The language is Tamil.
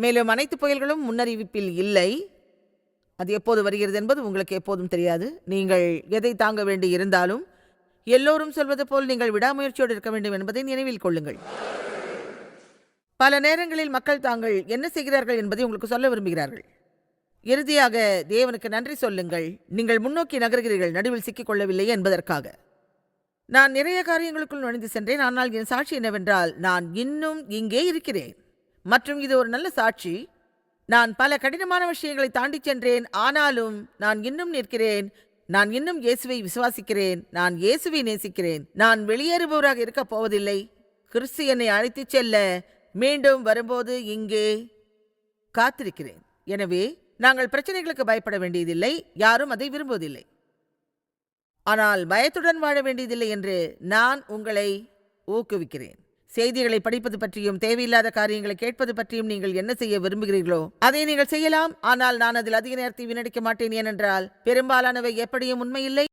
மேலும் அனைத்து புயல்களும் முன்னறிவிப்பில் இல்லை. அது எப்போது வருகிறது என்பது உங்களுக்கு எப்போதும் தெரியாது. நீங்கள் எதை தாங்க வேண்டி இருந்தாலும் எல்லோரும் சொல்வது போல் நீங்கள் விடாமுயற்சியோடு இருக்க வேண்டும் என்பதை நினைவில் கொள்ளுங்கள். பல நேரங்களில் மக்கள் தாங்கள் என்ன செய்கிறார்கள் என்பதை உங்களுக்கு சொல்ல விரும்புகிறார்கள். இறுதியாக தேவனுக்கு நன்றி சொல்லுங்கள், நீங்கள் முன்னோக்கி நகர்கிறீர்கள், நடுவில் சிக்கிக் கொள்ளவில்லை என்பதற்காக. நான் நிறைய காரியங்களுக்குள் நுழைந்து சென்றேன். ஆனால் என் சாட்சி என்னவென்றால், நான் இன்னும் இங்கே இருக்கிறேன். மற்றும் இது ஒரு நல்ல சாட்சி. நான் பல கடினமான விஷயங்களை தாண்டி சென்றேன். ஆனாலும் நான் இன்னும் நிற்கிறேன். நான் இன்னும் இயேசுவை விசுவாசிக்கிறேன். நான் இயேசுவை நேசிக்கிறேன். நான் வெளியேறுபவராக இருக்கப் போவதில்லை. கிறிஸ்து என்னை அழைத்துச் செல்ல மீண்டும் வரும்போது இங்கே காத்திருக்கிறேன். எனவே நாங்கள் பிரச்சனைகளுக்கு பயப்பட வேண்டியதில்லை. யாரும் அதை விரும்புவதில்லை. ஆனால் பயத்துடன் வாழ வேண்டியதில்லை என்று நான் உங்களை ஊக்குவிக்கிறேன். செய்திகளை படிப்பது பற்றியும் தேவையில்லாத காரியங்களை கேட்பது பற்றியும் நீங்கள் என்ன செய்ய விரும்புகிறீர்களோ அதை நீங்கள் செய்யலாம். ஆனால் நான் அதில் அதிக நேரத்தை வீணடிக்க மாட்டேன். ஏனென்றால் பெரும்பாலானவை எப்படியும் உண்மையில்லை.